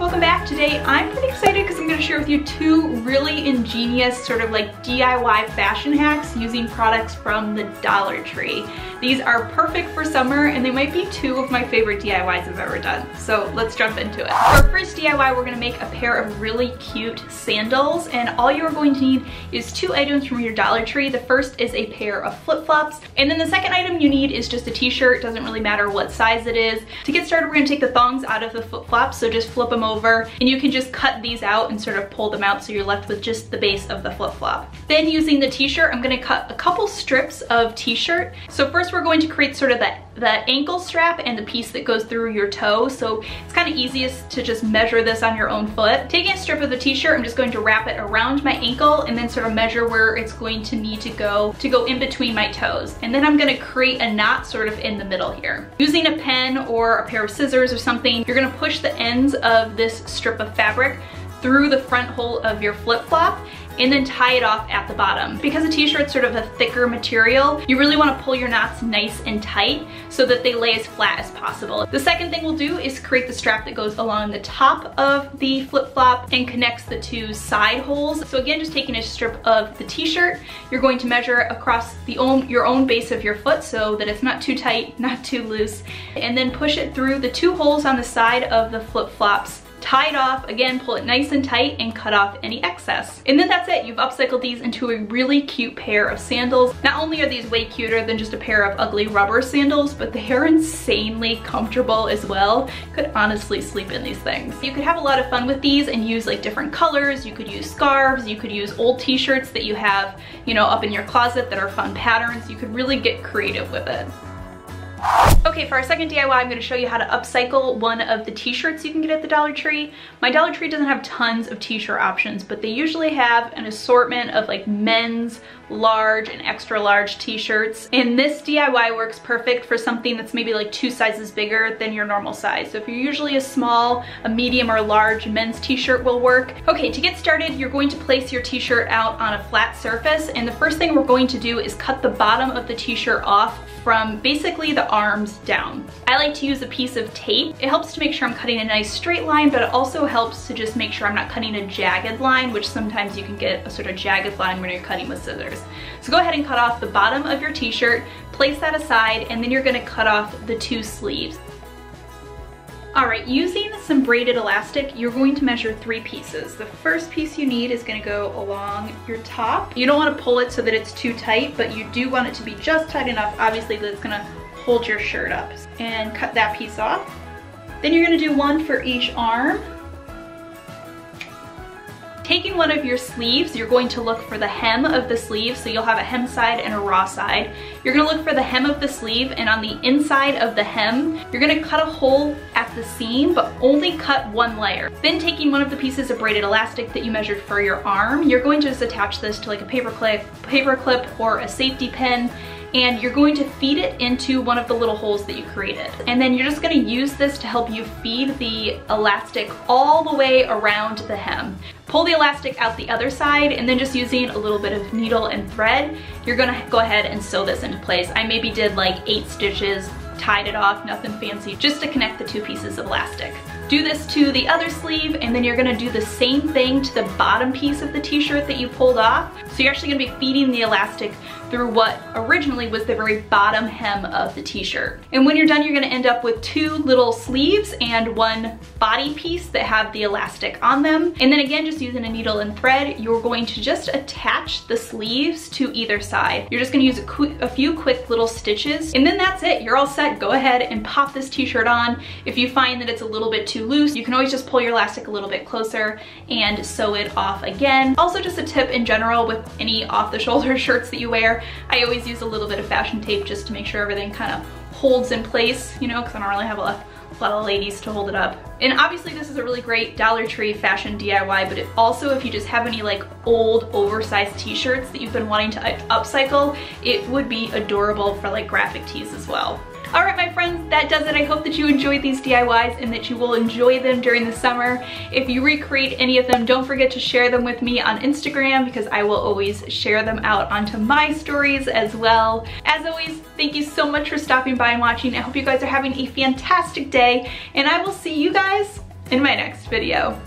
welcome back. Today I'm pretty excited because I'm going to share with you two really ingenious sort of like DIY fashion hacks using products from the Dollar Tree. These are perfect for summer and they might be two of my favorite DIYs I've ever done. So let's jump into it. For our first DIY, we're going to make a pair of really cute sandals, and all you're going to need is two items from your Dollar Tree. The first is a pair of flip-flops, and then the second item you need is just a t-shirt. Doesn't really matter what size it is. To get started, we're going to take the thongs out of the flip-flops, so just flip them over, and you can just cut these out and sort of pull them out so you're left with just the base of the flip-flop. Then using the t-shirt, I'm going to cut a couple strips of t-shirt. So first we're going to create sort of the ankle strap and the piece that goes through your toe, so it's kind of easiest to just measure this on your own foot. Taking a strip of the t-shirt, I'm just going to wrap it around my ankle and then sort of measure where it's going to need to go in between my toes. And then I'm going to create a knot sort of in the middle here. Using a pen or a pair of scissors or something, you're going to push the ends of this strip of fabric through the front hole of your flip-flop and then tie it off at the bottom. Because a t-shirt's sort of a thicker material, you really want to pull your knots nice and tight so that they lay as flat as possible. The second thing we'll do is create the strap that goes along the top of the flip-flop and connects the two side holes. So again, just taking a strip of the t-shirt, you're going to measure across your own base of your foot so that it's not too tight, not too loose, and then push it through the two holes on the side of the flip-flops. Tie it off, again, pull it nice and tight and cut off any excess. And then that's it. You've upcycled these into a really cute pair of sandals. Not only are these way cuter than just a pair of ugly rubber sandals, but they are insanely comfortable as well. Could honestly sleep in these things. You could have a lot of fun with these and use like different colors. You could use scarves, you could use old t-shirts that you have, you know, up in your closet that are fun patterns. You could really get creative with it. Okay, for our second DIY, I'm going to show you how to upcycle one of the t-shirts you can get at the Dollar Tree. My Dollar Tree doesn't have tons of t-shirt options, but they usually have an assortment of like men's, large, and extra large t-shirts. And this DIY works perfect for something that's maybe like 2 sizes bigger than your normal size. So if you're usually a small, a medium, or large men's t-shirt will work. Okay, to get started, you're going to place your t-shirt out on a flat surface, and the first thing we're going to do is cut the bottom of the t-shirt off from basically the arms down. I like to use a piece of tape. It helps to make sure I'm cutting a nice straight line, but it also helps to just make sure I'm not cutting a jagged line, which sometimes you can get a sort of jagged line when you're cutting with scissors. So go ahead and cut off the bottom of your t-shirt, place that aside, and then you're gonna cut off the 2 sleeves. Alright, using some braided elastic, you're going to measure 3 pieces. The first piece you need is going to go along your top. You don't want to pull it so that it's too tight, but you do want it to be just tight enough, obviously, that it's going to hold your shirt up. And cut that piece off. Then you're going to do one for each arm. Taking one of your sleeves, you're going to look for the hem of the sleeve, so you'll have a hem side and a raw side. You're going to look for the hem of the sleeve, and on the inside of the hem, you're going to cut a hole at the seam, but only cut 1 layer. Then taking one of the pieces of braided elastic that you measured for your arm, you're going to just attach this to like a paper clip or a safety pin, and you're going to feed it into one of the little holes that you created. And then you're just going to use this to help you feed the elastic all the way around the hem. Pull the elastic out the other side, and then just using a little bit of needle and thread, you're going to go ahead and sew this into place. I maybe did like 8 stitches, tied it off, nothing fancy, just to connect the 2 pieces of elastic. Do this to the other sleeve, and then you're gonna do the same thing to the bottom piece of the t-shirt that you pulled off. So you're actually gonna be feeding the elastic through what originally was the very bottom hem of the t-shirt. And when you're done, you're gonna end up with 2 little sleeves and 1 body piece that have the elastic on them. And then again, just using a needle and thread, you're going to just attach the sleeves to either side. You're just gonna use a few quick little stitches, and then that's it. You're all set. Go ahead and pop this t-shirt on. If you find that it's a little bit too loose, you can always just pull your elastic a little bit closer and sew it off again. Also, just a tip in general with any off-the-shoulder shirts that you wear, I always use a little bit of fashion tape just to make sure everything kind of holds in place, you know, because I don't really have a lot of ladies to hold it up. And obviously this is a really great Dollar Tree fashion DIY, but it also, if you just have any like old oversized t-shirts that you've been wanting to upcycle, it would be adorable for like graphic tees as well. Alright my friends, that does it. I hope that you enjoyed these DIYs and that you will enjoy them during the summer. If you recreate any of them, don't forget to share them with me on Instagram, because I will always share them out onto my stories as well. As always, thank you so much for stopping by and watching. I hope you guys are having a fantastic day, and I will see you guys in my next video.